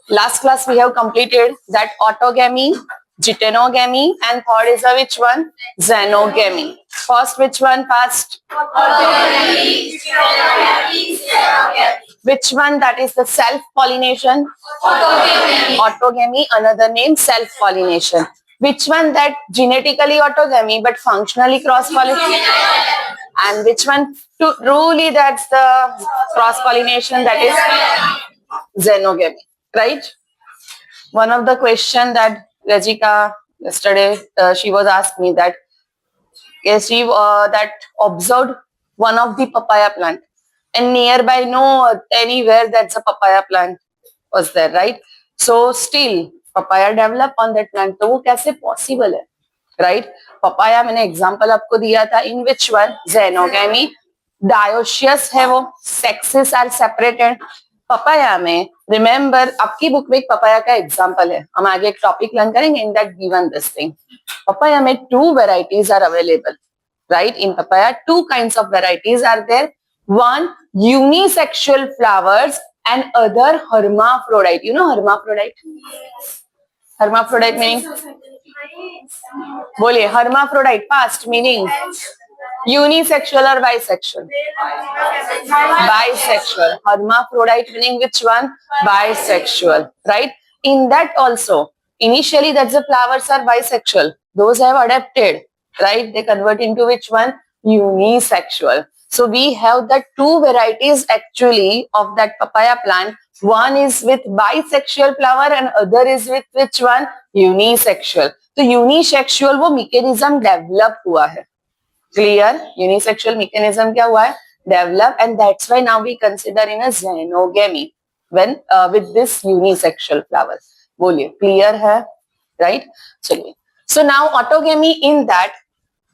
Last class we have completed that autogamy, geitonogamy, and third is a which one? Xenogamy. First which one passed? Autogamy, geitonogamy, xenogamy. Which one? That is the self-pollination? Autogamy. Autogamy, another name self-pollination. Which one? That genetically autogamy but functionally cross-pollination? And which one? Truly that's the cross-pollination, that is xenogamy. Right? One of the question that Rajika yesterday she was asked me that she that observed one of the papaya plant and nearby no anywhere that's a papaya plant was there, right? So still papaya develop on that plant, तो वो कैसे possible है, right? papaya मैंने example आपको दिया था, in which one? Xenogamy. Dioecious है वो, sexes are separated. पपाया में रिमेम्बर आपकी बुक में एक पपाया का एग्जांपल है, हम आगे एक टॉपिक लर्न करेंगे in that given this thing. Papaya में 2 varieties are available, right? In papaya 2 kinds of varieties are there. One unisexual flowers and other hermaphrodite. You know hermaphrodite? Hermaphrodite meaning? बोलिए hermaphrodite past meaning unisexual or bisexual? Bisexual. Hermaphrodite meaning which one? Bisexual, right? In that also, initially that's the flowers are bisexual. Those have adapted, right? They convert into which one? Unisexual. So we have the 2 varieties actually of that papaya plant. One is with bisexual flower and other is with which one? Unisexual. तो unisexual वो mechanism develop हुआ है. Clear? Unisexual mechanism क्या हुआ है? Develop, and that's why now we consider in a xenogamy when with this unisexual flowers. बोलिए clear है? Right? चलिए. So now autogamy, in that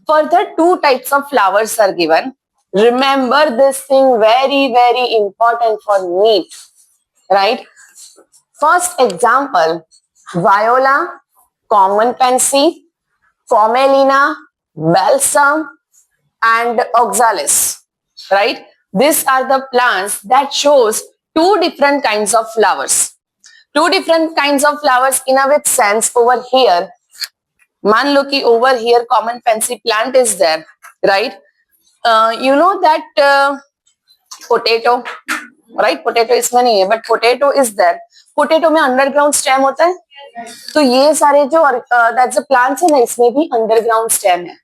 further 2 types of flowers are given. Remember this thing, very very important for NEET, right? First example, viola, common pansy, commelina, balsam, and oxalis, right? These are the plants that shows 2 different kinds of flowers. 2 different kinds of flowers in a with sense over here. मान लो कि over here common pansy plant is there, right? You know that potato, right? Potato इसमें नहीं है, but potato is there. Potato में underground stem होता है, तो ये सारे जो that's the plants है ना, इसमें भी underground stem है,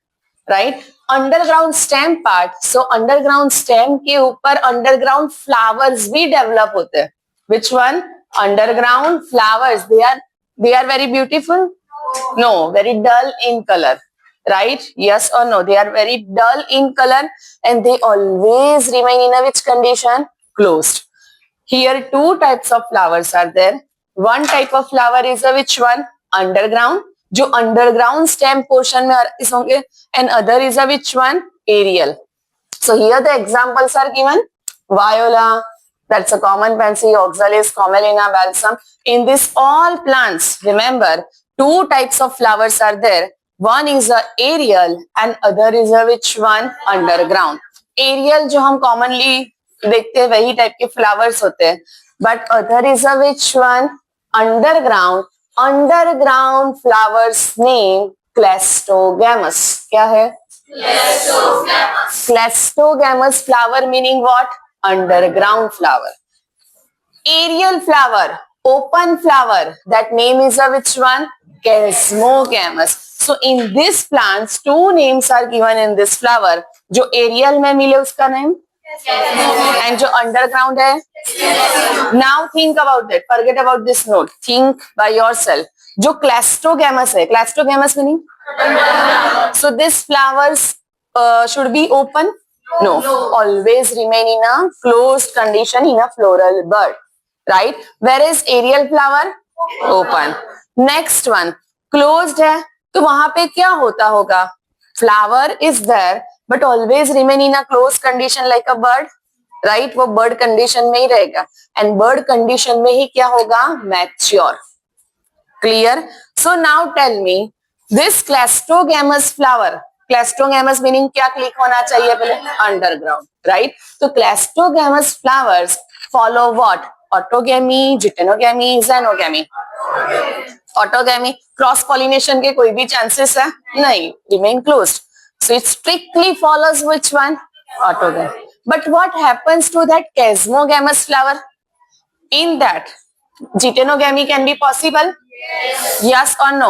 right? Underground stem part. So underground stem के ऊपर underground flowers भी develop होते हैं. Which one? Underground flowers. They are very beautiful. No, very dull in color. Right? Yes or no? They are very dull in color and they always remain in a which condition? Closed. Here 2 types of flowers are there. One type of flower is a which one? Underground. जो underground stem portion में इस होंगे, and other is a which one? Aerial. So here the examples are given. Viola, that's a common pansy, oxalis, commelina, balsam. In this all plants, remember 2 types of flowers are there. One is a aerial and other is a which one? Underground. Aerial जो हम commonly देखते हैं वही type के flowers होते हैं. But other is a which one? Underground. Underground flowers name Clastogamous. क्या है? Clastogamous. Clastogamous flower meaning what? Underground flower. Aerial flower, open flower. That name is a which one? Chasmogamous. So in this plants 2 names are given in this flower. जो aerial में मिले उसका name and जो underground है. Now think about it. Forget about this note. Think by yourself. जो clastogamous है, clastogamous meaning? So these flowers should be open? No. Always remain in a closed condition in a floral bud. Right? Whereas aerial flower? Open. Next one. Closed है, तो वहां पे क्या होता होगा? Flower is there but always remain in a closed condition like a bird, right? वो bird condition में ही रहेगा and bird condition में ही क्या होगा? Mature. Clear? So now tell me this clastogamous flower. Clastogamous meaning क्या click होना चाहिए पहले? Underground, right? तो clastogamous flowers follow what? Autogamy, geitonogamy, xenogamy? Autogamy. Cross pollination के कोई भी चांसेस है नहीं, remain closed. So it strictly follows which one? Autogamy. But what happens to that chasmogamous flower? In that, geitonogamy can be possible? Yes or no?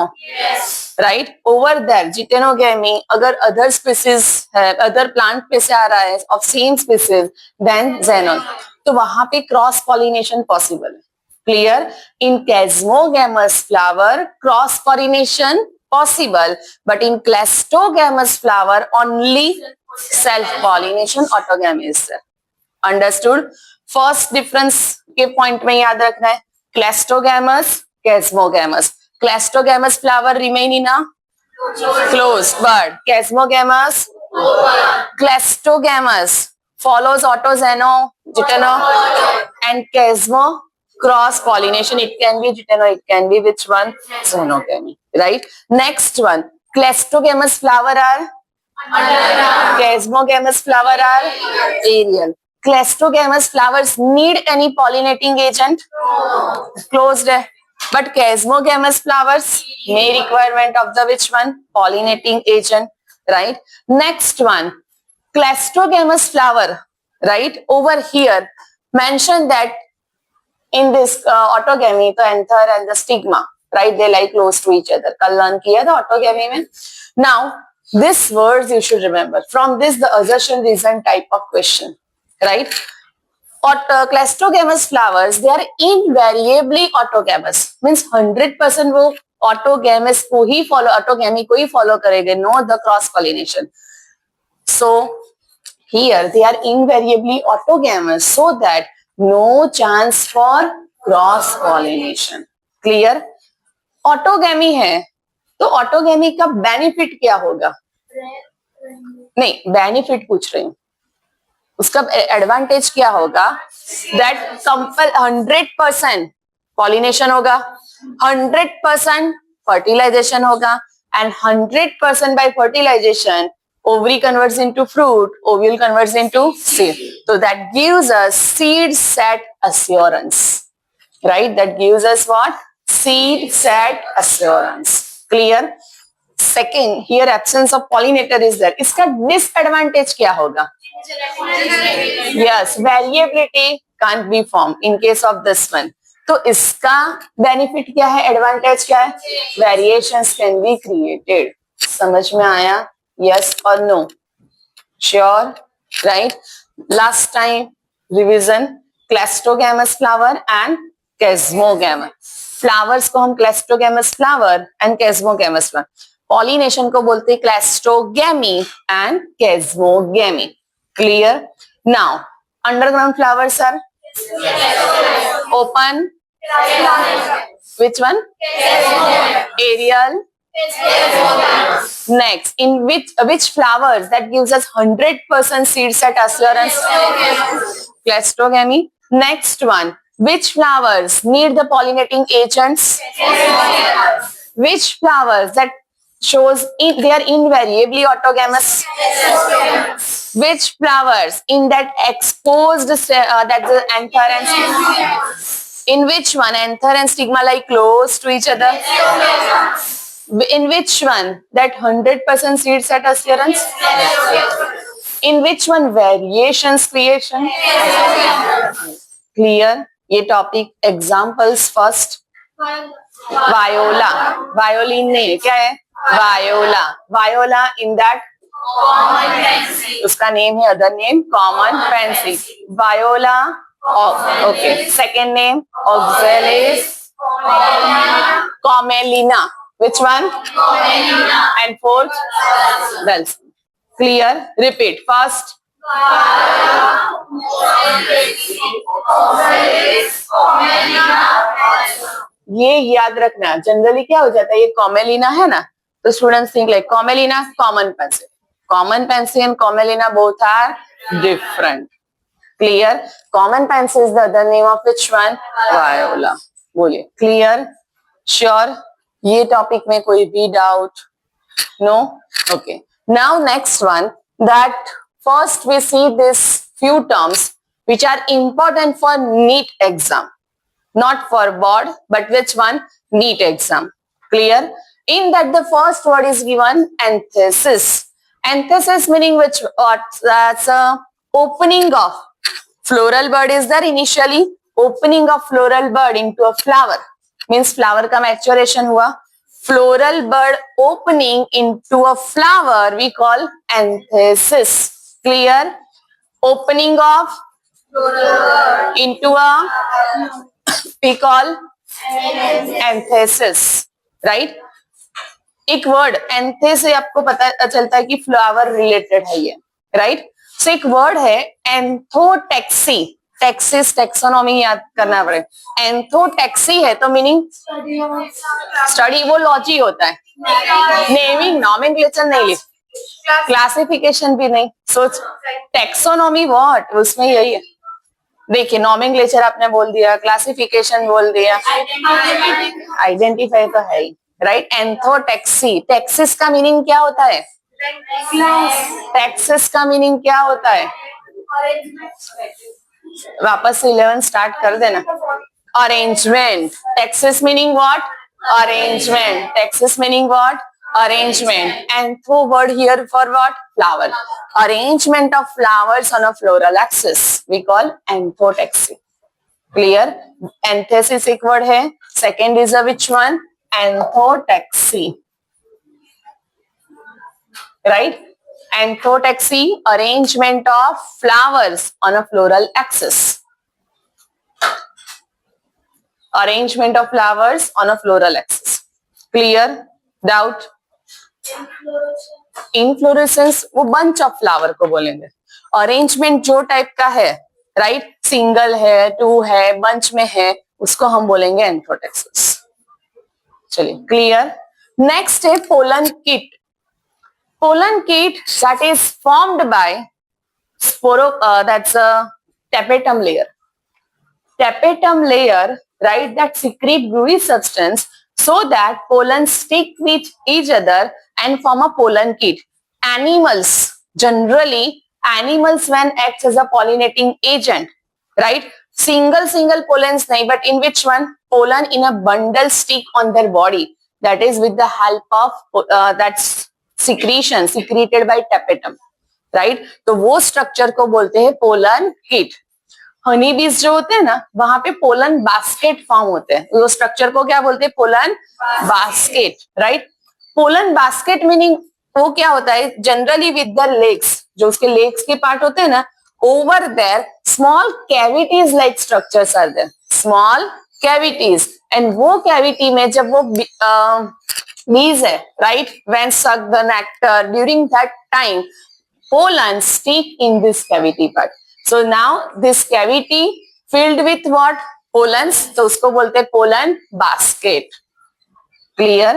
Right? Over there, geitonogamy, अगर other species है, other plant पे से आ रहा है of same species, then xenon. तो वहां पे cross pollination possible है. Clear? In chasmogamous flower, cross pollination possible, but in clastogamous flower, only self pollination, autogamy is there. Understood? First difference के point में याद रखना है, clastogamous, chasmogamous. Clastogamous flower remain in a closed bud. Chasmogamous, clastogamous follows autozeno, gitano, and chasmo cross pollination. It can be gitano, it can be which one? Xenogamy. Right? Next one, clastogamous flower are chasmogamous flower are aerial. Clastogamous flowers need any pollinating agent? Closed. But chasmogamous flowers may requirement of the which one? Pollinating agent. Right? Next one, clastogamous flower. Right? Over here, mention that in this autogamy, the anther and the stigma, right? They lie close to each other. कल learn किया था autogamy में. Now, this words you should remember. From this, the assertion reason type of question, right? Clastogamous flowers, they are invariably autogamous. Means 100% वो autogamous को ही follow, autogamy को ही follow करेंगे. No, the cross pollination. So here they are invariably autogamous, so that no chance for cross pollination. Clear? Autogamy है तो autogamy का benefit क्या होगा? नहीं, बेनिफिट पूछ रही हूँ, उसका एडवांटेज क्या होगा? दैट कंपल 100% पॉलिनेशन होगा, 100% फर्टिलाइजेशन होगा, and 100% by fertilization ovary converts into fruit, ovule converts into seed. So that gives us seed set assurance, right? That gives us what? Seed set assurance. Clear? Second, here absence of pollinator is there. इसका disadvantage क्या होगा? Yes, variability can't be formed in case of this one. तो इसका benefit क्या है? Advantage क्या है? Variations can be created. समझ में आया? Yes or no? Sure, right? Last time revision, clastogamous flower and chasmogamous flowers को हम clastogamous flower and chasmogamous flower. Pollination को बोलते हैं clastogamy and chasmogamy. Clear? Now, underground flowers are open. Which one? Aerial. Next, in which flowers that gives us 100% seed set assurance? Clastogamy. Next one, which flowers need the pollinating agents? Which flowers that shows they are invariably autogamous? Which flowers in that exposed that the anther and stigma? In which one anther and stigma lie close to each other? In which one that 100% seed set assurance? In which one variations creation? Clear? ये topic examples first. Viola, violin नहीं क्या है? Viola, viola in that common fancy. उसका name है other name common fancy. Viola, okay. Second name oxalis commelina. Which one? And fourth? Dulce. Clear? Repeat. First. ये याद रखना, generally क्या हो जाता है, ये कॉमेलिना है ना, तो students think like Commelina, common pencil. Common pencil and Commelina both are different. Clear? Common pencil is the other name of which one? Viola. बोलिए. क्लियर? श्योर? ये टॉपिक में कोई भी doubt? No? Okay. Now next one, that first we see this few terms which are important for NEET exam. not for board, but which one? NEET exam. Clear? In that the first word is given anthesis. Anthesis meaning which what? That's a opening of floral bud is there initially. Opening of floral bud into a flower means flower का maturation हुआ. Floral bud opening into a flower we call anthesis. Clear? Opening of into a we call antithesis. Right? एक word ANTHE से आपको पता चलता है कि flower related है ये. राइट? सो एक वर्ड है एंथोटेक्सी. टेक्सिस टेक्सोनॉमी याद करना पड़े. एंथोटेक्सी है तो मीनिंग स्टडी, वो लॉजी होता है. नेमिंग नॉमेनक्लेचर नहीं लिख, क्लासिफिकेशन भी नहीं. सो टेक्सोनॉमी व्हाट, उसमें यही है. देखिए नॉमेनक्लेचर आपने बोल दिया, क्लासिफिकेशन बोल दिया, आइडेंटिफाई तो है ही. राइट? एंथोटेक्सी. टेक्सिस का मीनिंग क्या होता है? टेक्सिस का मीनिंग क्या होता है? वापस से 11 स्टार्ट कर देना. Arrangement. Texas meaning what? Arrangement. Texas meaning what? Arrangement. Antho word here for what? Flower. Arrangement of flowers on a floral axis we call anthotexy. Clear? Anthesis एक word है. Second is a which one? Anthotexy. Right? Anthotexy, arrangement of flowers on a floral axis. Arrangement of flowers on a floral axis. Clear? Doubt? Inflorescence वो bunch of flower को बोलेंगे. Arrangement जो type का है, right? Single है, to है, bunch में है, उसको हम बोलेंगे एंथोटेक्सिस. चलिए क्लियर. नेक्स्ट है pollen kit. Pollen kit that is formed by स्पोरो, that's a tapetum layer. Tapetum layer, right, that secrete gooey substance so that pollen stick with each other and form a pollen kit. Animals, generally animals when acts as a pollinating agent, right? Single pollens nahi, but in which one? Pollen in a bundle stick on their body. That is with the help of that's secretion secreted by tapetum, right? तो वो structure को बोलते हैं pollen kit. Honey बीज जो होते हैं ना, वहां पे पोलन बास्केट फॉर्म होते हैं. वो स्ट्रक्चर को क्या बोलते हैं? Pollen basket. Right? Pollen basket meaning वो क्या होता है? जनरली विद द लेग्स, जो उसके लेग्स के पार्ट होते हैं ना, over there small cavities like structures are there. Small cavities. And वो कैविटी में जब वो बीज है, right, when suck the nectar during that time pollen stick in this cavity part. So now this cavity filled with what? Pollens. तो उसको बोलते हैं pollen basket. Clear?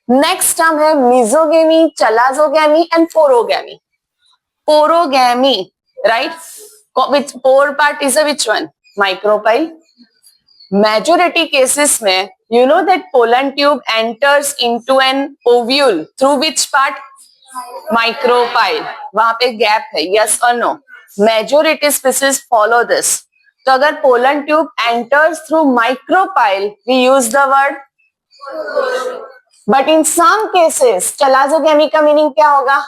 Next term है misogamy, chalazogamy and porogamy. Porogamy, right? Which pore part is a which one? Micropyle. Majority cases में you know that pollen tube enters into an ovule through which part? Micropyle. वहां पे gap है. Yes or no? Majority species follow this. तो अगर pollen tube enters through micropyle, we use the word. But in some cases, chalazogamy का meaning क्या होगा?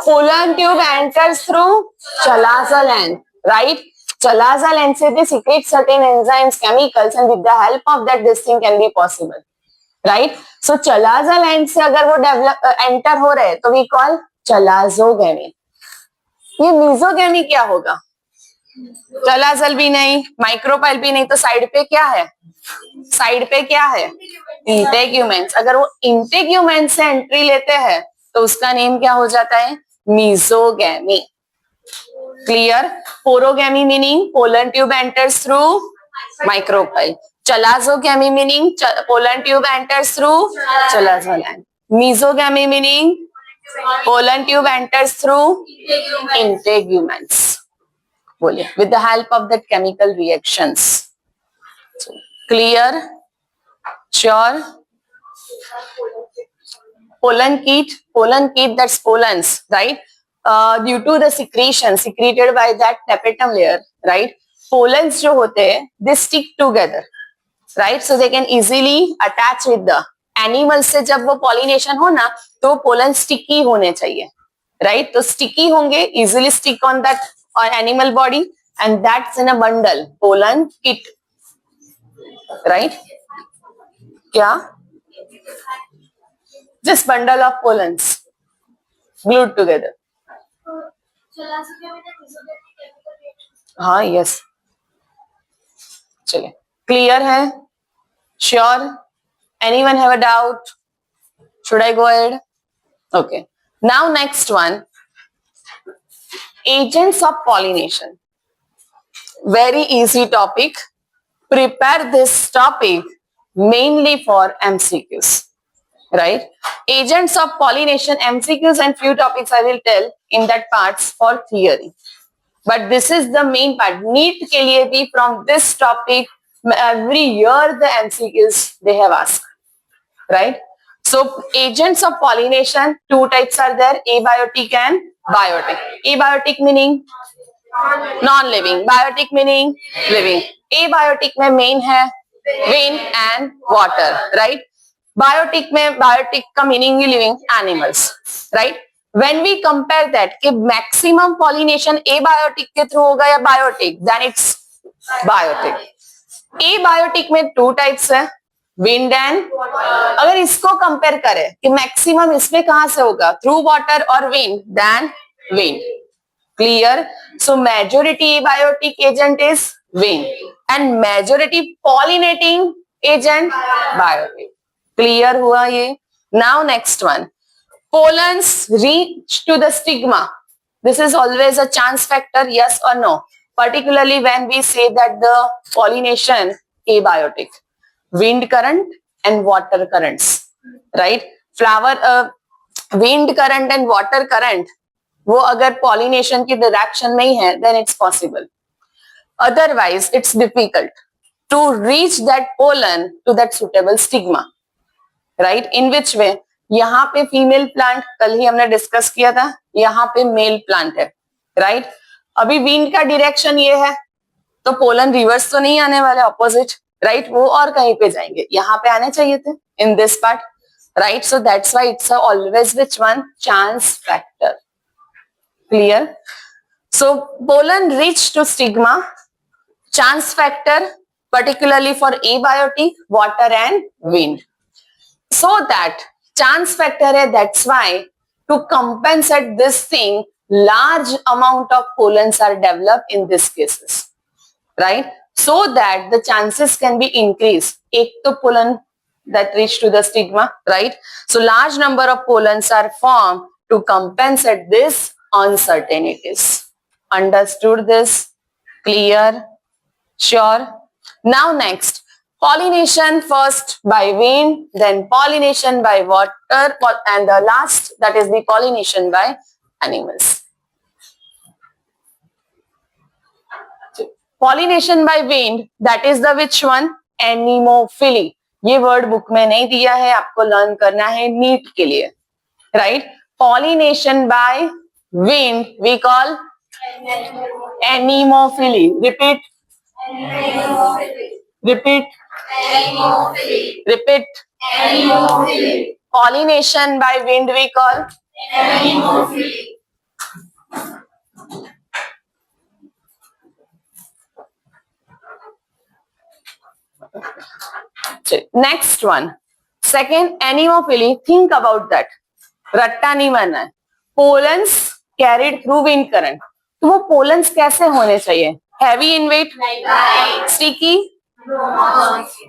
Pollen tube enters through chalazoland, right? Chalazoland से they secrete certain enzymes, chemicals, and with the help of that, this thing can be possible. Right? So चलाजोलैंड से अगर वो develop enter हो रहे तो वी कॉल चलाजोगेमी. ये मीजोगेमी क्या होगा? चलाजल भी नहीं, माइक्रोपाइल भी नहीं, तो साइड पे क्या है? साइड पे क्या है? इंटेग्यूमेंट्स. अगर वो इंटेग्यूमेंट से एंट्री लेते हैं तो उसका नेम क्या हो जाता है? Mesogamy. Clear? Porogamy meaning pollen tube enters through micropyle. Chalazogamy meaning pollen tube enters through chalazoland. Mesogamy meaning pollen tube enters through integuments. बोलिए. With the help of that chemical reactions. So, clear? Sure? Pollen kit, that's pollens, right? Due to the secretion secreted by that tapetum layer, right? Pollens जो होते हैं they stick together. right? So they can easily attach with the animal. से जब वो pollination हो ना तो pollen sticky होने चाहिए, right? तो sticky होंगे, easily stick on that or animal body, and that's in a bundle, pollen kit, right? क्या? Just bundle of pollens glued together. हाँ, yes. चलिए, clear है? Sure? Anyone have a doubt? Should I go ahead? Okay. Now next one, agents of pollination. Very easy topic. Prepare this topic mainly for MCQs, right? Agents of pollination, MCQs and few topics I will tell in that parts for theory. But this is the main part. NEET के लिए भी from this topic every year the MCQs they have asked, right? So agents of pollination, two types are there, abiotic and biotic. Abiotic meaning non-living, biotic meaning living. Abiotic में main है wind and water, right? Biotic में biotic का meaning he living animals, right? When we compare that कि maximum pollination abiotic के through होगा या biotic, then it's biotic. Abiotic में two types है, wind and अगर इसको कंपेयर करें कि मैक्सिमम इसमें कहां से होगा, थ्रू वाटर और wind, then wind. Clear? So majority abiotic agent is wind and majority pollinating agent biotic. Clear हुआ ये? Now next one, pollens reach to the stigma. This is always a chance factor, yes or no? Particularly when we say that the pollination abiotic, wind current and water currents, right? Flower wind current and water current वो अगर pollination की direction में ही है then it's possible. Otherwise it's difficult to reach that pollen to that suitable stigma, right? In which way? यहाँ पे female plant कल ही हमने discuss किया था, यहाँ पे मेल प्लांट है, राइट? अभी विंड का डायरेक्शन ये है तो पोलन रिवर्स तो नहीं आने वाले, ऑपोजिट, राइट? वो और कहीं पे जाएंगे, यहाँ पे आने चाहिए थे in this part, right? So that's why it's always which one, chance factor. Clear? So pollen reach to stigma, chance factor, particularly for abiotic, water and wind. So that chance factor है, that's why to compensate this thing, large amount of pollens are developed in these cases, right? So that the chances can be increased. एक तो pollen that reach to the stigma, right? So large number of pollens are formed to compensate this uncertainties. Understood this? Clear? Sure. Now next, pollination first by wind, then pollination by water, and the last, that is the pollination by animals. Pollination by wind, that is the which one? Anemophily. ये word book में नहीं दिया है, आपको learn करना है NEET के लिए, right? Pollination by wind we call anemophily. Repeat. Repeat. Repeat. Pollination by wind we call anemophily. Next one, second, anemophily. Think about that. रट्टा नहीं मारना है. Pollens carried through wind current. तो वो pollens कैसे होने चाहिए? Heavy in weight, sticky,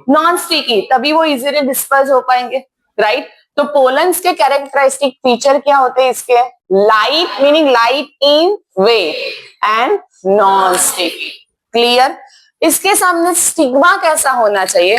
non-sticky, तभी वो easily disperse हो पाएंगे, right? तो pollens के characteristic feature क्या होते हैं इसके? Light meaning light in weight and non-sticky. Clear? इसके सामने stigma कैसा होना चाहिए?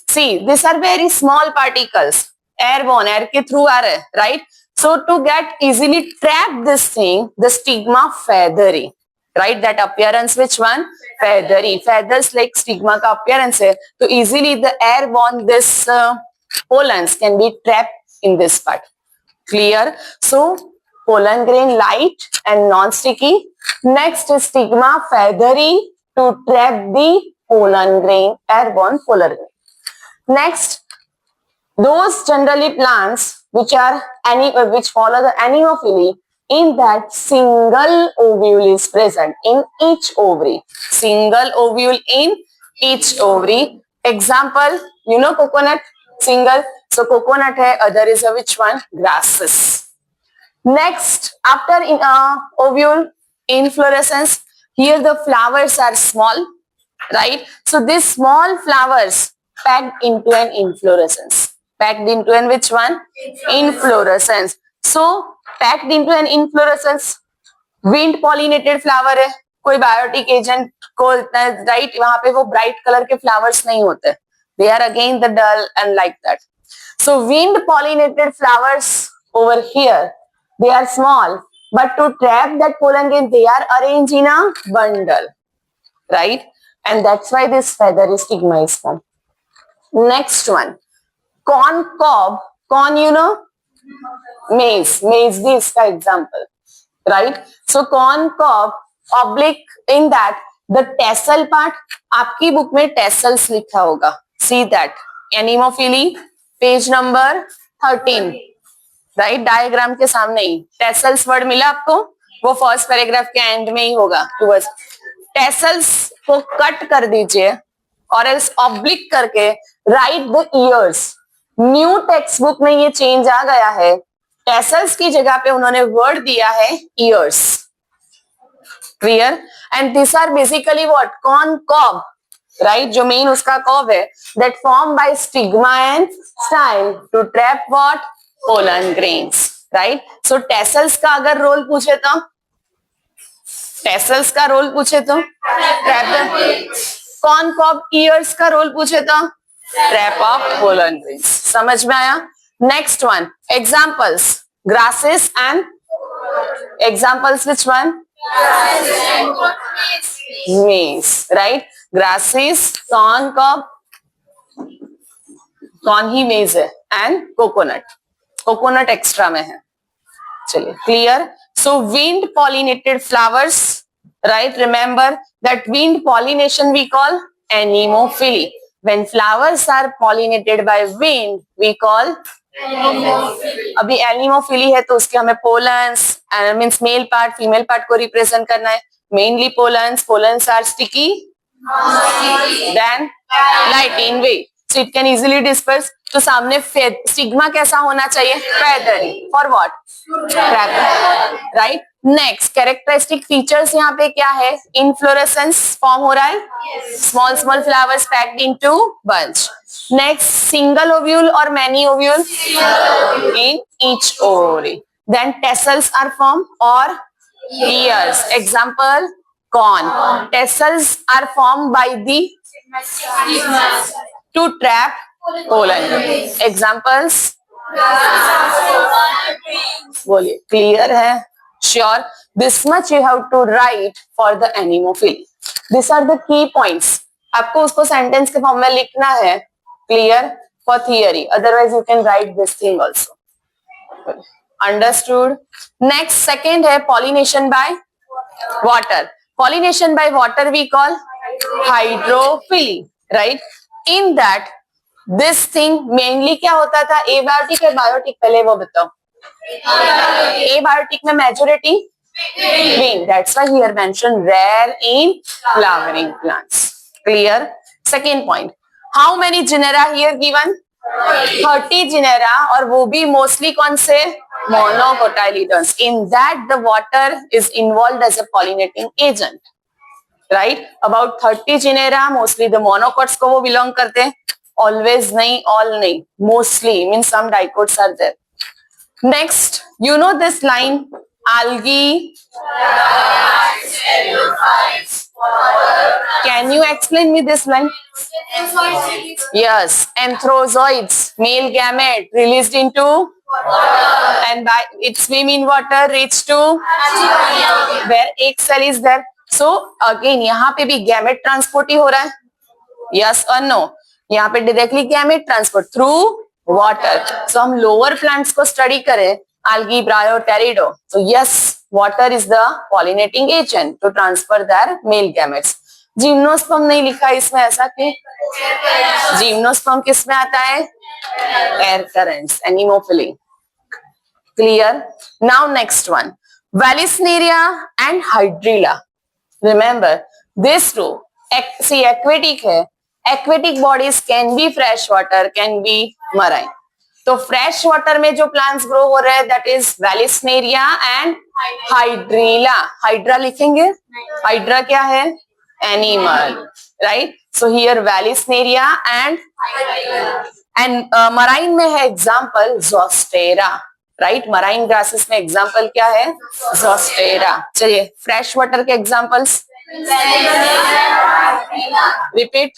See, these are very small particles, airborne, air के through आ रहे, right? So to get easily trap this thing, the stigma feathery. Right, that appearance, which one? Feathery. Feathers like stigma का appearance है, तो easily the airborne this pollens can be trapped in this part. Clear? So pollen grain light and non-sticky. Next is stigma feathery to trap the pollen grain, airborne pollen grain. Next, those generally plants which follow the anemophily, in that single ovule is present in each ovary. Single ovule in each ovary. Example, you know coconut, single. So coconut hai, other is a which one? Grasses. Next, after ovule inflorescence, here the flowers are small, right? So these small flowers packed into an inflorescence. Packed into an which one? Inflorescence. So packed into an inflorescence, wind pollinated flower है, कोई biotic agent को right, वहां पे वो bright colour के flowers नहीं होते, they are again the dull and like that. So wind pollinated flowers over here, they are small, but to trap that pollen grain, they are arranged in a bundle, right? And that's why this feathery stigma is formed. Next one, corn cob. Corn, you know, maize. Maize भी इसका example, right? So corn cob oblique, in that the tassel part, आपकी book में tassels लिखा होगा. See that anemophily, page number 13, right? Diagram के सामने ही tassels word मिला आपको, वो फर्स्ट पैराग्राफ के एंड में ही होगा. टुवर्ड्स tassels को कट कर दीजिए और एल्स ऑब्लिक करके right the years. New text book में ये चेंज आ गया है, tassels की जगह पे उन्होंने वर्ड दिया है ears. Clear? And this are basically what? Corn cob, right? जो मेन उसका कॉब है, that form by stigma and style to trap what? Pollen grains, right? So tassels का अगर रोल पूछे तो, tassels का रोल पूछे तो trap the. Corn cob ears का रोल पूछे तो ट्रैप ऑफ पोलन ग्रेन्स. समझ में आया? Next one, examples, grasses and examples which one? Maize, right? Grasses, corn cob, corn ही maize है, and coconut. Coconut extra में है. चलिए, clear? So wind pollinated flowers, right? Remember that wind pollination we call anemophily. When flowers are pollinated by wind, we call अभी anemophily है तो उसके हमें pollens means male part female part को represent करना है. Mainly pollens are sticky then light in weight, so it can easily disperse. तो सामने स्टिग्मा कैसा होना चाहिए? Feathery. For what? Right. Next, characteristic features यहाँ पे क्या है? इनफ्लोरेसेंस फॉर्म हो रहा है, small small flowers packed into bunch. Next, single ovule or many ovule? In each ovary. Then tassels are formed or ears. Example, corn. Tassels are formed by the to trap pollen. Examples? बोलिए, clear है? Sure. This much you have to write for the anemophily. These are the key points. आपको उसको sentence के form में लिखना है. Clear? For theory. Otherwise you can write this thing also. Understood? Next, second है pollination by water. Pollination by water we call hydrophily, right? In that this thing mainly क्या होता था? abiotic या biotic? पहले वो बताओ. abiotic में majority wind. That's why here mentioned rare in flowering plants. Clear? Second point. How many genera here given? 30 genera, और वो भी mostly कौन से? Monocotyledons. In that the water is involved as a pollinating agent, right? About 30 genera, mostly the monocots को वो belong करते हैं. Always नहीं, all नहीं, mostly means some dicots are there. Next, you know this line, algae. Can you explain me this line? Yes, anthrozoids, male gamete released into and by it swim in water, reach to where egg cell is there. So again यहाँ पे भी gamete transport ही हो रहा है. Yes or no? यहाँ पे directly gamete transport through water. So हम lower plants को study करें, algae, bryo, pterido. So yes, water is the pollinating agent to transfer their male gametes. Gymnosperm नहीं लिखा इसमें, ऐसा क्यों? जिम्नोस्पर्म किस में आता है? Air currents, anemophily. Clear? Now next one, Vallisneria and Hydrilla. Remember this two. See, aquatic है. Aquatic bodies can be fresh water, can be marine. तो फ्रेश वाटर में जो प्लांट्स ग्रो हो रहे हैं that is Vallisneria and Hydrilla. Hydra लिखेंगे. Hydra क्या है? Animal, right? So here Vallisneria and marine में है example Zostera, right? Marine grasses में एग्जाम्पल क्या है? Zostera. चलिए फ्रेश वाटर के examples repeat.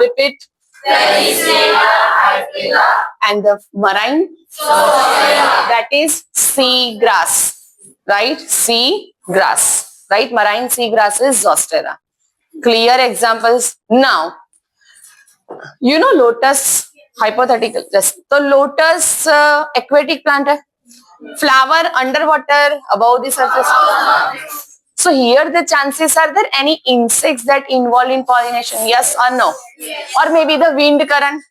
Repeat. And the marine, that is sea grass, right? Sea grass, right? Marine sea grass is Zostera. Clear examples. Now, you know lotus, hypothetical. Just so lotus aquatic plant है. Flower underwater, above the surface. So here the chances are there any insects that involved in pollination? Yes or no? Or maybe the wind current,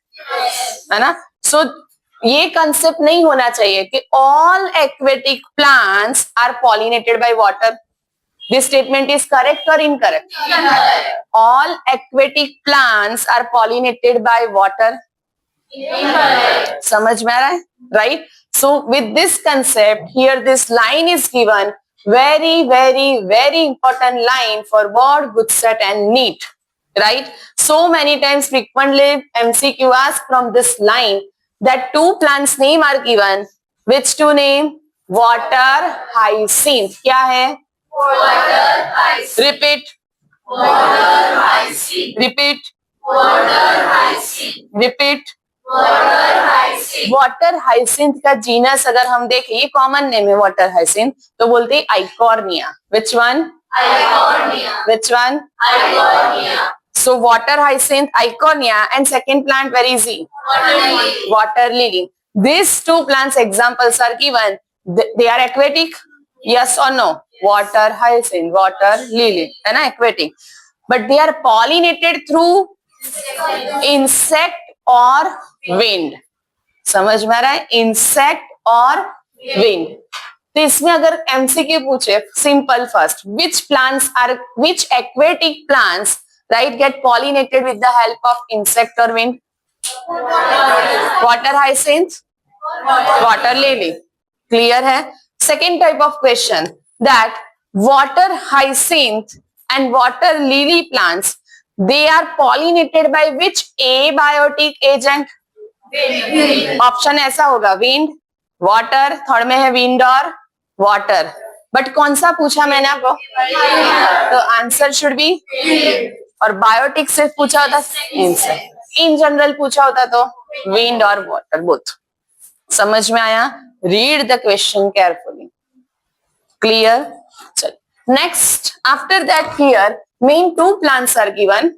है ना? So ये concept नहीं होना चाहिए कि all aquatic plants are pollinated by water. This statement is correct or incorrect? All aquatic plants are pollinated by water. समझ में आ रहा है? Right? So with this concept, here this line is given. Very, very, very important line for board, good set and NEET, right? So many times frequently MCQ asks from this line that two plants name are given. Which two name? Water hyacinth. क्या है? Water hyacinth. Repeat. Water hyacinth. Repeat. Water hyacinth. Repeat. Water hyacinth का genus अगर हम देखें, ये common name है water hyacinth, तो बोलते हैं Eichhornia. Which one? Eichhornia. Which one? Eichhornia. So water hyacinth, Eichhornia and second plant very easy, water lily. These two plants examples are given. They are aquatic, yes or no? Water hyacinth, water lily, है ना, aquatic. But they are pollinated through insect और wind. समझ में आ रहा है? Insect और wind. तो इसमें अगर एमसीक्यू पूछे, simple first, which aquatic plants, right, get pollinated with the help of insect or wind? Water hyacinth, water lily. Clear है? Second type of question, that water hyacinth and water lily plants, they are pollinated by which abiotic agent? Option ऐसा होगा, wind, water, third में है wind और water. But कौन सा पूछा मैंने आपको? तो आंसर शुड बी. और बायोटिक सिर्फ पूछा होता, इन जनरल पूछा होता तो विंड और वाटर बोथ. समझ में आया? Read the question carefully. Clear? चल next. After that here main two plants are given.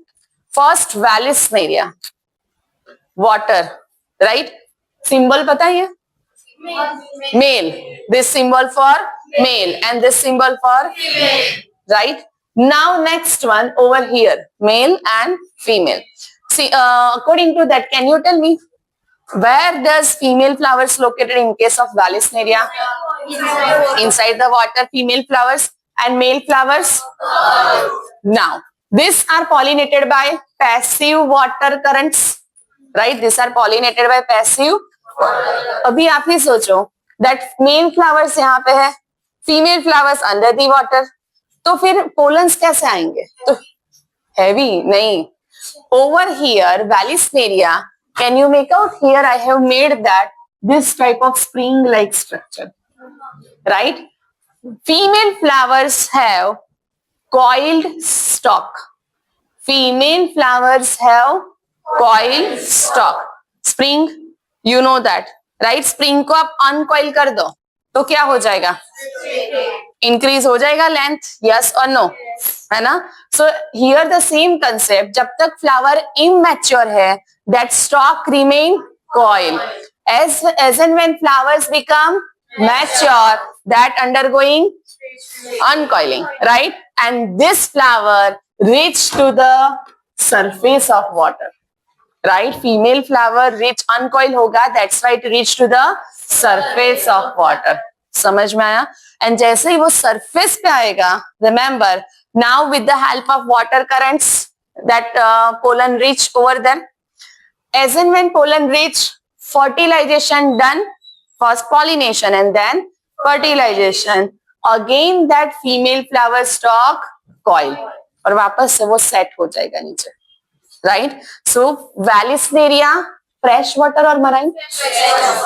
First Vallisneria, water, right? Symbol पता है? Male. This symbol for male and this symbol for female, right? Now next one over here, male and female. See, according to that, can you tell me where does female flowers located in case of Vallisneria? Inside the water, female flowers, and male flowers. Now, these are pollinated by passive water currents, right? These are pollinated by passive. अभी आप ही सोचो that male flowers यहाँ पे है, female flowers under the water, तो फिर pollens कैसे आएंगे? तो heavy नहीं. Over here, Vallisneria, can you make out here? I have made that this type of spring-like structure, right? Female flowers have coiled stalk. Female flowers have coiled stalk. Spring, you know that, right? Spring को आप uncoil कर दो तो क्या हो जाएगा? Increase हो जाएगा लेंथ, यस और नो, है ना? So here the same concept. जब तक फ्लावर इमैच्योर है, that stalk remain coil. As and when flowers become mature, that undergoing uncoiling, right? And this flower reach to the surface of water, right? Female flower reach uncoil होगा, that's why it reach to the surface of water. समझ में आया? And जैसे ही वो surface पे आएगा, remember now with the help of water currents that pollen reach over there. As and when pollen reach, fertilization done, first pollination and then fertilization. Again that female flower stalk coil और वापस से वो set हो जाएगा नीचे, right? So Vallisneria, fresh water or marine?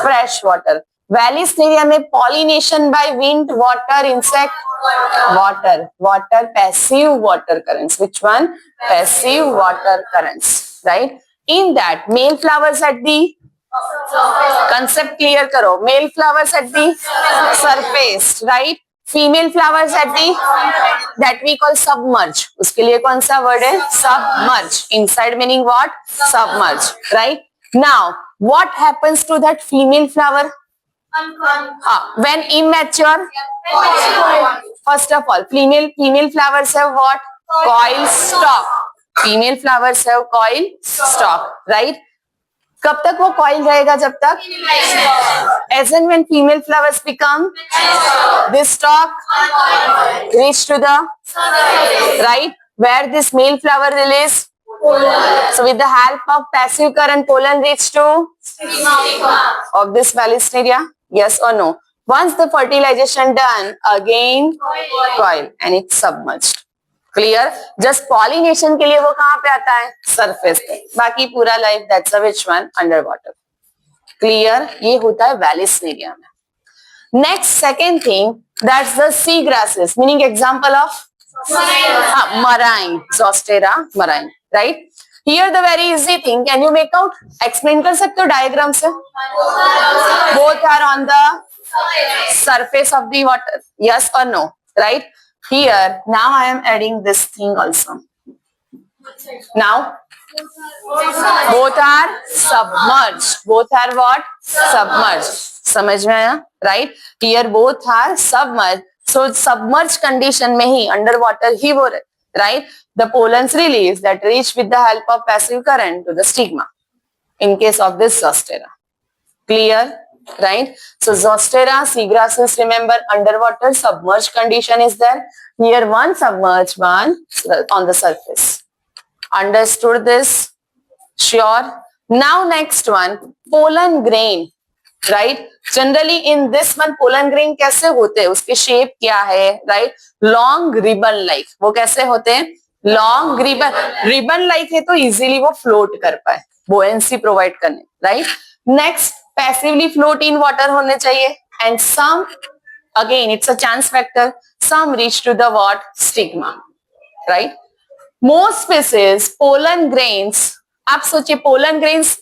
Fresh water. Vallisneria में pollination by wind, water, insect, water, passive water currents. Which one? Passive water currents, right? In that, male flowers at the concept clear करो. Male flowers at the surface, right? Female flowers at the that we call submerge. उसके लिए कौन सा word है? Submerge. Inside meaning what? Submerge, right? Now, what happens to that female flower? When immature, first of all, female flowers have what? Coil stalk. Female flowers have coil stalk, right? कब तक वो coil रहेगा? जब तक as and when female flowers become this stalk reach to the right where this male flower release. So with the help of passive current, pollen reach to of this Vallisneria. Yes or no? Once the fertilization done, again coil and it's submerged. Clear? Just pollination के लिए वो कहाँ पे आता है? Surface पे. बाकी पूरा life that's a which one? Underwater. Clear? ये होता है Vallisneria में. Next second thing, that's the sea grasses. Meaning example of marine. Zostera marine. Right? Here the very easy thing. Can you make out? Explain कर सकते हो diagram से? Both are on the surface of the water. Yes or no? Right? Here, now I am adding this thing also. Now, both are submerged. Both are what? Submerged. समझ में आया? Right? Here both are submerged. So submerged condition में ही underwater ही वो right? The pollens release that reach with the help of passive current to the stigma. In case of this Zostera. Clear? Right? So Zostera, seagrasses, remember underwater submerged condition is there. Here one submerged, one on the surface. Understood this? Sure. Now next one, pollen grain. Right? Generally in this one pollen grain कैसे होते हैं? उसके shape क्या है? Right? Long ribbon like. वो कैसे होते हैं? Long ribbon like है तो easily वो float कर पाए. Buoyancy provide करने. Right? Next, passively float in water होने चाहिए. And some, again it's a chance factor, some reach to the what? Stigma. Right? Most species, pollen grains, आप सोचिए pollen grains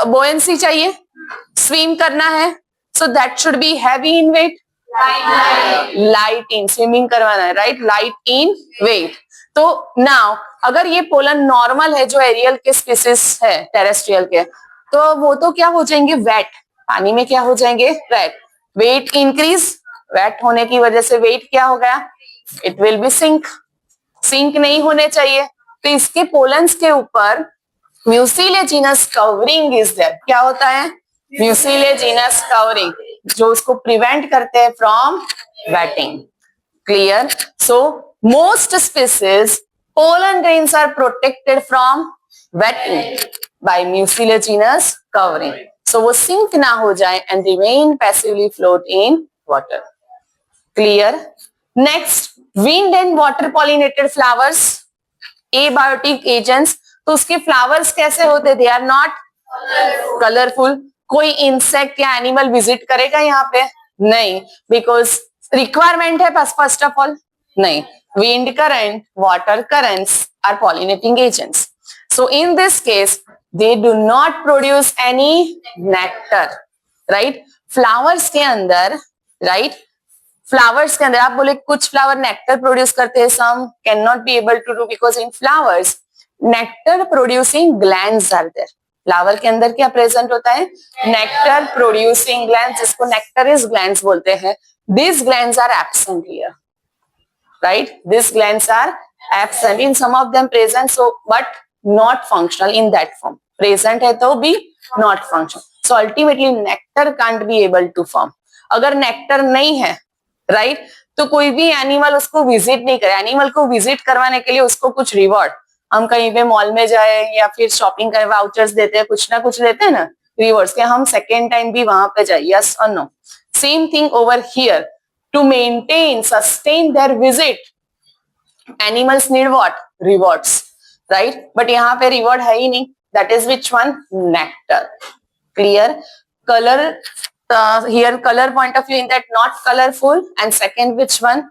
buoyancy चाहिए, swim करना है, so that should be heavy in weight, light in, swimming करवाना है, right? Light in weight. तो now अगर ये pollen normal है जो aerial के species है terrestrial के, तो वो तो क्या हो जाएंगे? wet. पानी में क्या हो जाएंगे? wet. weight increase, wet होने की वजह से weight क्या हो गया? it will be sink नहीं होने चाहिए. तो इसके पोलन्स के ऊपर म्यूसिलेजिनस कवरिंग इज देयर. क्या होता है? म्यूसिलेजिनस कवरिंग जो उसको प्रिवेंट करते हैं from waiting. Clear? So most species pollen grains are protected from wetting by mucilaginous covering. So वो sink ना हो जाए and remain passively float in water. Clear? Next, wind and water pollinated flowers, abiotic agents. तो उसके flowers कैसे होते? They are not colorful. कोई insect या animal visit करेगा यहाँ पे? नहीं, because requirement है first of all? नहीं. Wind current, water currents are pollinating agents. So in this case, they do not produce any nectar, right? Flowers के अंदर, right? Flowers के अंदर आप बोले कुछ flower nectar produce करते हैं, some cannot be able to do because in flowers nectar producing glands are there. Flower के अंदर क्या प्रेजेंट होता है? नेक्टर प्रोड्यूसिंग ग्लैंड्स, जिसको नेक्टरियस ग्लैंड्स बोलते हैं. These glands are absent here. right? These glands are absent, in some of them present, so but not functional in that form. Present है तो भी not functional. So ultimately nectar can't be able to form. अगर nectar नहीं है, right, तो कोई भी animal उसको विजिट नहीं करे. एनिमल को विजिट करवाने के लिए उसको कुछ रिवॉर्ड, हम कहीं पे मॉल में जाए या फिर शॉपिंग करे, वाउचर्स देते हैं, कुछ ना कुछ देते हैं ना रिवॉर्ड्स, के हम सेकेंड टाइम भी वहां पे जाए. यस और no? Same thing over here. To maintain sustain their visit, animals need what? Rewards, right? But यहाँ पे रिवॉर्ड है ही नहीं. That is which one? Nectar. Clear? Colour, here color point of view, in that not colorful, and second which one?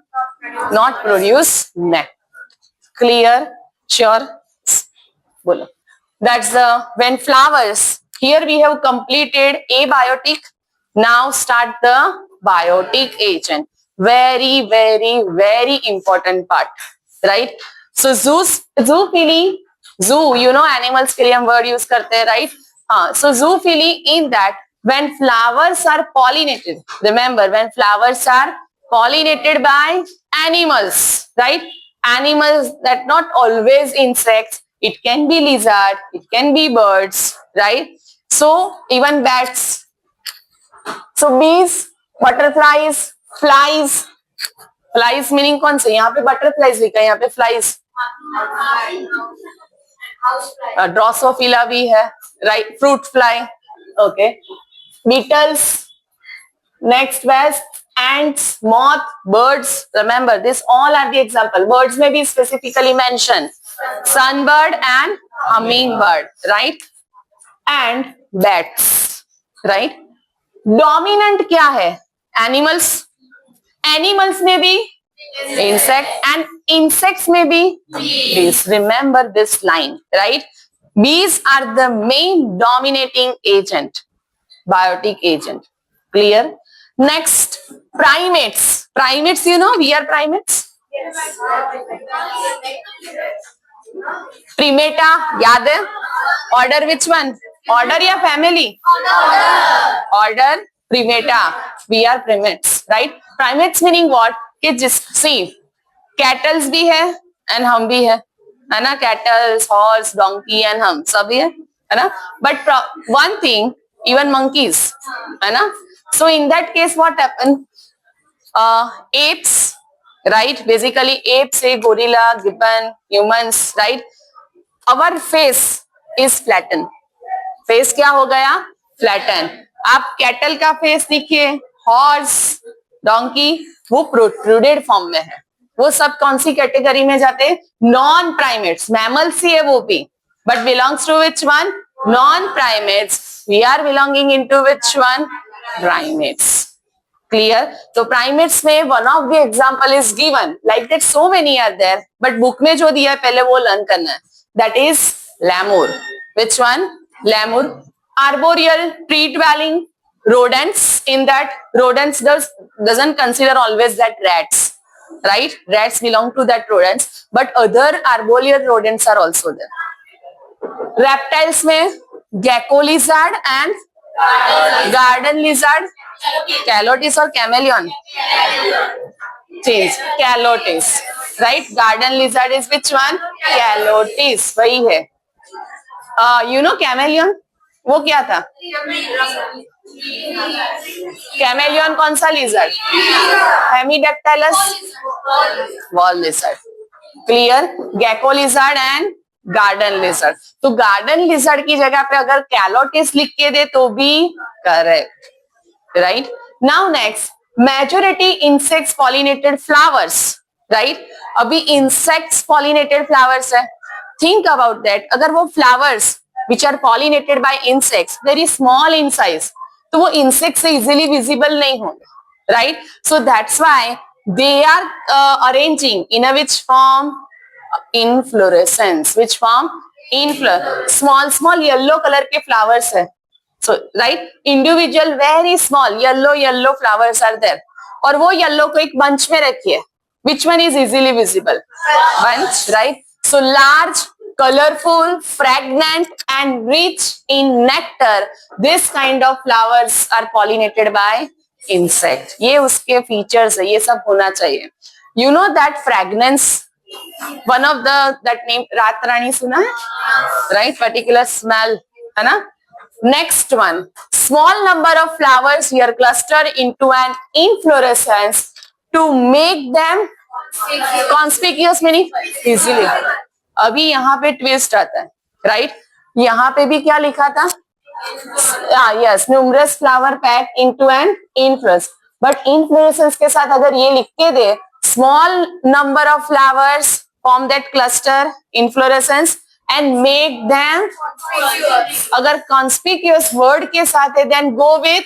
Not produce nectar. Clear? Sure? Bolo. That's the when flowers. Here we have completed abiotic. Now start the biotic agent. Very, very, very important part, right? So zoophily, zoo, you know animals के लिए हम word use करते हैं, right? So zoophily, in that when flowers are pollinated, remember when flowers are pollinated by animals, right? Animals, that not always insects, it can be lizard, it can be birds, right? So even bats. So bees, butterflies, flies. Flies meaning कौन से? यहाँ पे butterflies लिखा है, यहाँ पे flies. Drosophila भी है, right? Fruit fly, okay. Beetles, next was ants, moth, birds. Remember, this all are the example. Birds may be specifically mentioned. Sunbird and hummingbird, right? And bats, right? Dominant क्या है? Animals. Animals may be insect and insects may be bees. Remember this line, right? Bees are the main dominating agent, biotic agent. Clear? Next, primates. Primates, you know, we are primates. Primata, याद है? Order which one? Order या family? Order Primata. We are primates, right? Primates meaning what? कि जिस see, cattles भी है and हम भी है ना? Cattles, horse, donkey and हम सब भी है ना? But one thing, even monkeys, है ना? So in that case, what happened? Apes, right? Basically, apes, say gorilla, gibbon, humans, right? Our face is flattened. Face क्या हो गया? Flatten. आप cattle का face देखिए, horse, donkey, वो protruded form में है. वो सब कौन सी कैटेगरी में जाते हैं? Non primates. मैमल्स ही है वो भी, but belongs to which one? Non primates. We are belonging into which one? Primates. Clear? तो प्राइमेट्स में one of the example is given, like that so many are there, but book में जो दिया है पहले वो लर्न करना है. That is lemur. Which one? Lemur. Arboreal, tree dwelling rodents. In that, rodents doesn't consider always that rats, right? Rats belong to that rodents, but other arboreal rodents are also there. Reptiles में gecko lizard and garden lizard. Calotis or chameleon? Change. Calotis, right? Garden lizard is which one? Calotis. वही है. You know chameleon? वो क्या था? Chameleon कौन सा lizard? Hemidactylus wall lizard. Clear? Gecko lizard and garden lizard. तो garden lizard की जगह पे अगर कैलोटिस लिख के दे तो भी correct, right? Now next, majority insects pollinated flowers, right? अभी इंसेक्ट्स पॉलिनेटेड फ्लावर्स है. Think about that. अगर वो flowers which are pollinated by insects, very small in size, तो वो insects से easily visible नहीं होंगे, right? So that's why they are arranging in a which form? Inflorescence. Which form? Small yellow color के flowers है. So right, individual very small yellow flowers are there. और वो yellow को एक bunch में रखिए. Which one is easily visible? Bunch, right? So large, colorful, fragrant and rich in nectar, this kind of flowers are pollinated by insect. ये उसके features है, ये सब होना चाहिए. You know that fragrance, one of that name Raat Rani सुना है, right? Particular smell, है ना? Next one, small number of flowers here clustered into an inflorescence to make them conspicuous, meaning easily. अभी यहाँ पे ट्विस्ट आता है, right? यहाँ पे भी क्या लिखा था? Yes, numerous flower packed into an inflorescence. But inflorescence के साथ अगर ये लिख के दे, small number of flowers form that cluster inflorescence and make them अगर conspicuous word के साथ है then go with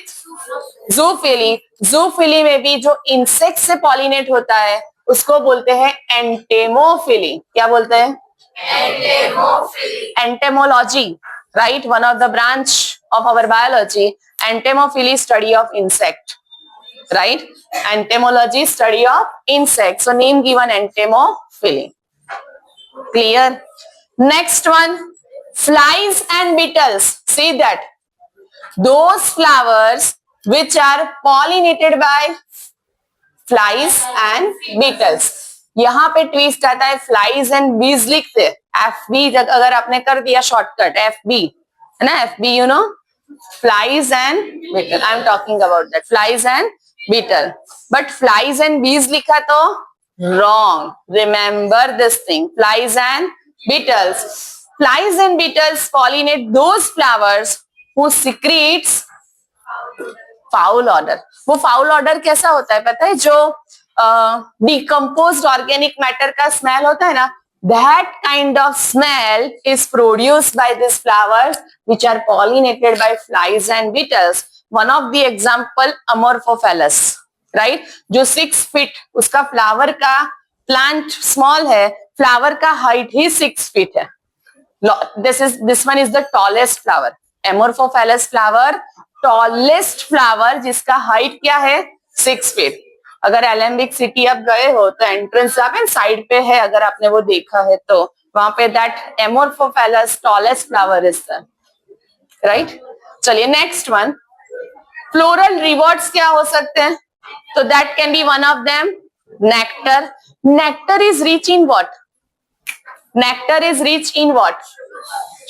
zoophily. Zoophily में भी जो insect से pollinate होता है उसको बोलते हैं entomophily. क्या बोलते हैं? Entomology, right? One of the branch of our biology. Entomophily, study of insect, right? Entomology, study of insect. So name given entomophily. Clear? Next one, flies and beetles. See that those flowers which are pollinated by flies and beetles. यहाँ पे twist आता है, flies and बीज लिखते FB, अगर आपने कर दिया शॉर्टकट FB, है ना? FB, you know, flies and beetle. I am talking about that, flies and beetle. But flies and bees लिखा तो wrong. Remember this thing, flies and beetles. Flies and beetles pollinate those flowers who secretes foul order. वो foul order कैसा होता है पता है? जो decomposed organic matter का स्मेल होता है ना, that kind of smell is produced by these flowers which are pollinated by flies and beetles. One of the example Amorphophallus, right? जो 6 feet उसका फ्लावर का प्लांट स्मॉल है, फ्लावर का height ही 6 feet है. This one is the tallest flower. Amorphophallus flower, tallest flower जिसका height क्या है? 6 feet. अगर एलेम्बिक सिटी आप गए हो तो एंट्रेंस आप साइड पे है, अगर आपने वो देखा है तो वहां पे that amorphophallus tallest flower is that, right? चलिए नेक्स्ट वन, फ्लोरल रिवर्ट्स क्या हो सकते हैं? तो that can be one of them nectar. Nectar is rich in what? Nectar is rich in what?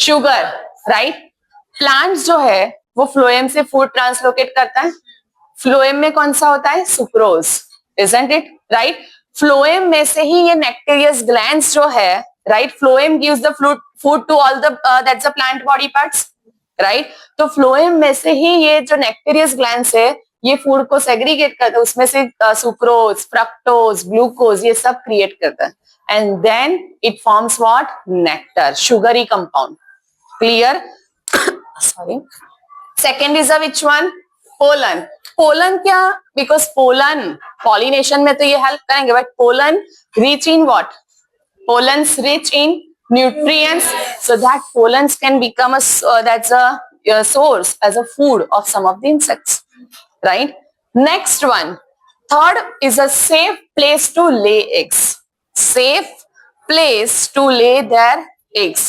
Sugar, right? Plant जो है वो phloem से फूड ट्रांसलोकेट करता है. फ्लोएम में कौन सा होता है? Sucrose, isn't it, right? Phloem में से ही ये नेक्टेरियस ग्लैंड्स जो है, right? Phloem gives the food to all the that's the plant body parts, right? तो फ्लोएम में से ही ये जो नेक्टेरियस ग्लैंड्स है ये फूड को सेग्रीगेट करता है, उसमें से सुक्रोज, फ्रक्टोज, ग्लूकोज ये सब क्रिएट करता है, and then it forms what? Nectar, sugary compound. Clear? Sorry. Second is which one? Pollen. Pollen क्या? बिकॉज पोलन पॉलिनेशन में तो ये हेल्प करेंगे, but pollen rich in what? Pollens rich in nutrients, so that pollens can become that's a source as a food of some of the insects, right? Next one, third is a safe place to lay eggs. Safe place to lay their eggs.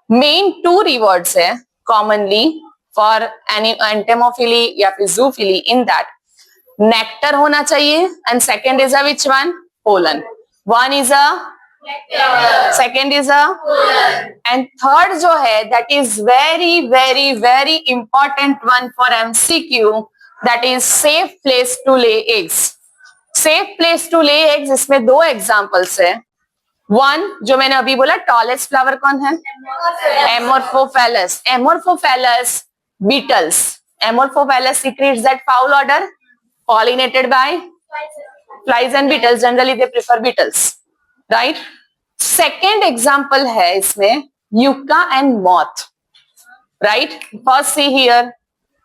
Main two rewards है commonly for entomophily या फिर zoophily in that. Nectar होना चाहिए and second is a which one? Pollen. One is a nectar. Second is a pollen. And third जो है that is very important one for MCQ, that is safe place to lay eggs. Safe place to lay eggs, इसमें दो examples है. One जो मैंने अभी बोला tallest flower कौन है? Amorphophallus. Amorphophallus beetles. Amorphophallus secretes that foul odor pollinated by flies and beetles. Generally they prefer beetles, right? Second example है इसमें yucca and moth, right? First see here,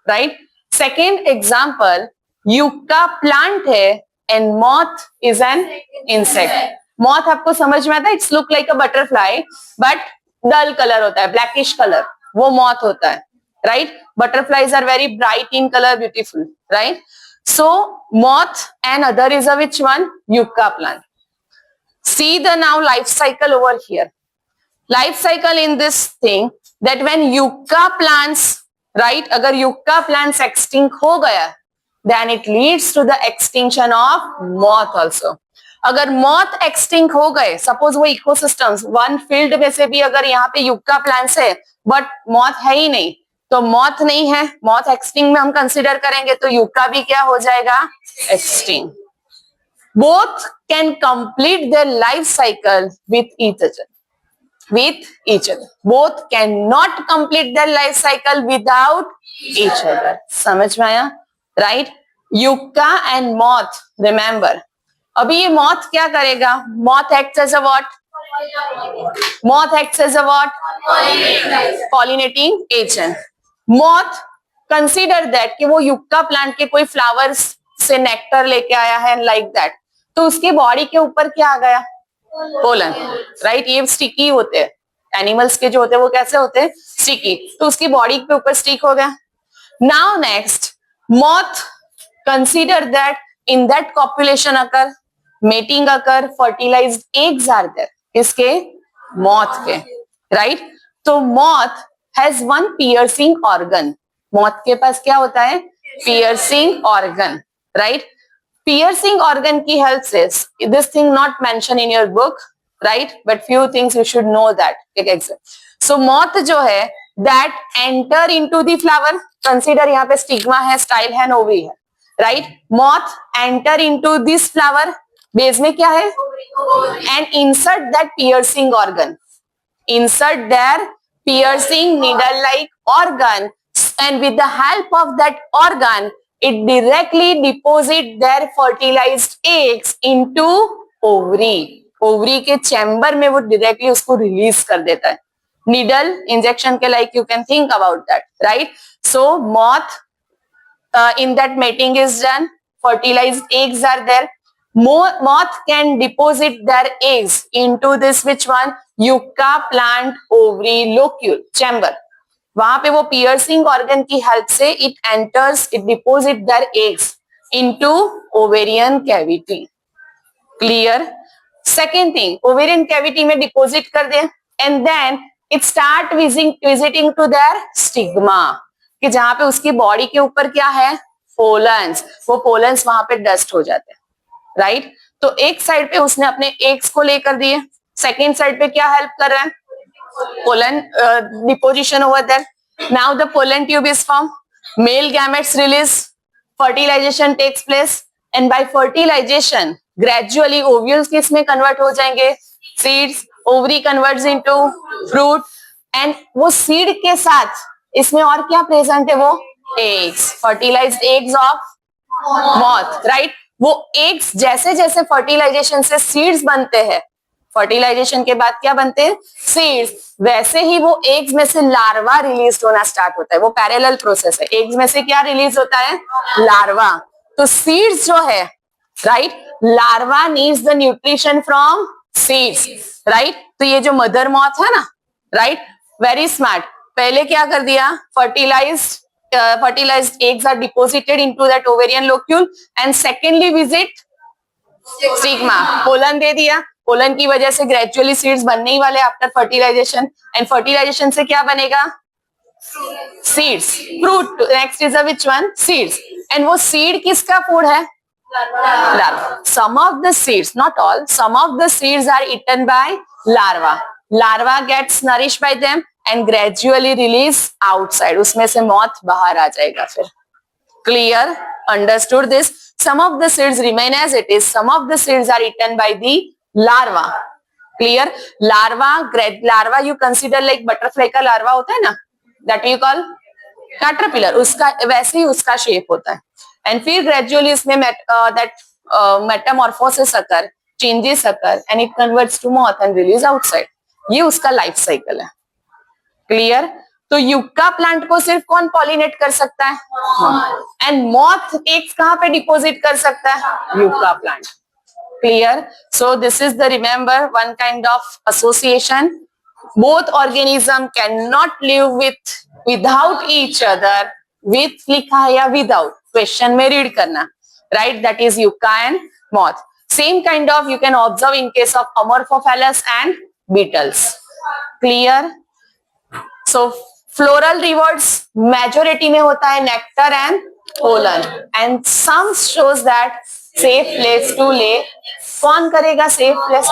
right? Second example yucca plant है and moth is an insect. Moth आपको समझ में आता है? It's look like a butterfly but dull color होता है, blackish color, वो moth होता है, right? Butterflies are very bright in color, beautiful, right? So moth and other is a which one? Yucca plant. See the now life cycle over here. Life cycle in this thing that when yucca plants, right? अगर yucca plants extinct हो गया, then it leads to the extinction of moth also. अगर moth extinct हो गए, suppose वो ecosystems one field में से भी अगर यहाँ पे युक्का प्लांट्स है बट मॉथ है ही नहीं, तो मॉथ नहीं है, मॉथ एक्सटिंक्ट में हम कंसिडर करेंगे तो युक्का भी क्या हो जाएगा, extinct. Both can complete their life cycle with each other. Both cannot complete their life cycle without each other. समझ में आया, right? Yucca and moth, remember. अभी ये मॉथ क्या करेगा, moth acts as a what, moth acts as a what, pollinating agent. Moth consider that कि वो yucca plant के कोई फ्लावर्स से नेक्टर लेके आया है, लाइक दैट, तो उसके बॉडी के ऊपर क्या आ गया, पोलन, राइट. ये स्टिकी होते हैं, एनिमल्स के जो होते हैं वो कैसे होते हैं, स्टिकी, तो उसकी बॉडी के ऊपर स्टिक हो गया. Now next, moth consider that in that copulation occur, mating occur, fertilised eggs are there, इसके मॉथ के, राइट. तो moth has one piercing organ, moth के पास क्या होता है, piercing organ, right. Piercing organ की help से, this thing not mentioned in your book, right? But few things you should know that. So moth जो है, that enter into the flower. Consider यहाँ पे stigma है, style है, ovary है, right? Moth enter into this flower. Base में क्या है? And insert that piercing organ. Insert their piercing needle-like organ, and with the help of that organ, it directly deposit their fertilized eggs into ovary. Ovary के chamber में वो directly उसको release कर देता है, नीडल इंजेक्शन के like, you can think about that, right. So moth in that mating is done, fertilized eggs are there. Moth can deposit their eggs into this which one, yucca plant ovary locule chamber. वहां पे वो piercing organ की help से it enters, it deposit their eggs into ovarian cavity. Clear. Second thing, ovarian cavity में deposit कर दे and then it start visiting to their stigma, कि जहां पे उसकी बॉडी के ऊपर क्या है, पोलन्स, वो पोलन्स वहां पे डस्ट हो जाते हैं, राइट. तो एक साइड पे उसने अपने एग्स को लेकर दिए, सेकेंड साइड पे क्या हेल्प कर रहा है, pollen deposition over there. Now the pollen tube is formed, male gametes release, fertilization takes place, and by fertilization gradually ovules किसमें convert हो जाएंगे, seeds, ovary converts into fruit, and वो seed के साथ इसमें और क्या प्रेजेंट है, वो eggs, fertilized eggs of moth, right. वो eggs जैसे जैसे fertilization से seeds बनते हैं, फर्टिलाइजेशन के बाद क्या बनते हैं, सीड्स, वैसे ही वो एग्स में से लार्वा रिलीज होना स्टार्ट होता है. वो पैरेलल प्रोसेस है, एग्स में से क्या रिलीज होता है, लार्वा. तो सीड्स जो है, right, larva needs the nutrition from seeds, right. तो ये जो मदर मॉथ है ना, राइट, वेरी स्मार्ट, पहले क्या कर दिया, fertilized eggs are deposited into that ovarian locule, and secondly visit stigma, pollen दे दिया, पोलन की वजह से ग्रेजुअली सीड्स बनने ही वाले आफ्टर फर्टिलाइजेशन, एंड फर्टिलाइजेशन से क्या बनेगा, seeds, fruit. Next is which one, seeds. And वो सीड किसका फूड है, larva. Some of the seeds, not all, some of the seeds are eaten by larva. Larva gets nourish by them and gradually release outside, उसमें से moth बाहर आ जाएगा फिर. Clear, understood this. Some of the seeds remain as it is, some of the seeds are eaten by the larva. Clear. Larva you consider like butterfly का larva होता है ना, that you call caterpillar, उसका वैसे ही उसका shape होता है. And फिर ग्रेजुअली इसमें Metamorphosis occur, changes occur, and it converts to moth and release outside. ये उसका लाइफ साइकिल है. क्लियर. तो युक्का प्लांट को सिर्फ कौन पॉलिनेट कर सकता है, एंड मॉथ एग्स कहां पे डिपोजिट कर सकता है, yucca plant. Clear. So this is the, remember, one kind of association. Both organism can not live without each other, with लिखा है या विदाउट, क्वेश्चन में रीड करना, right. That is yucca and moth. Same kind of you can observe in case of amorphophallus and beetles. Clear. So floral rewards majority में होता है nectar and pollen, and some shows that safe place to ले कौन करेगा safe place?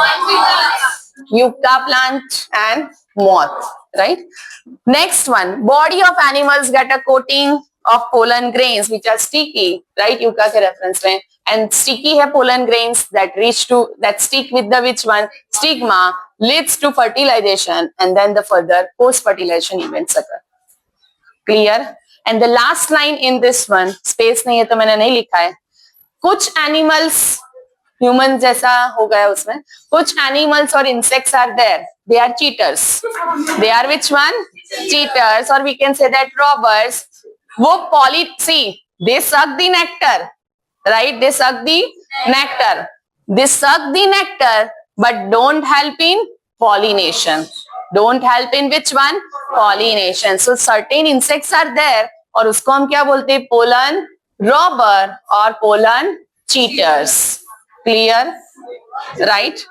Yucca plant and moth, right? Next one, body of animals get a coating of pollen grains which are sticky, right? Yucca के reference में, and sticky है pollen grains that stick with the which one? Stigma, leads to fertilization and then the further post-fertilization events occur. Clear? And the last line in this one, space नहीं है तो मैंने नहीं लिखा है. कुछ animals ह्यूमन जैसा हो गया उसमें, कुछ एनिमल्स और insects are there, they are cheaters, they are which one? Cheaters, और we can say that robbers. वो दे suck the nectar, right? They suck the nectar, they suck the nectar but don't help in pollination. Don't help in which one? Pollination. So certain insects are there और उसको हम क्या बोलते हैं? Pollen robber और pollen cheaters. Clear? Right?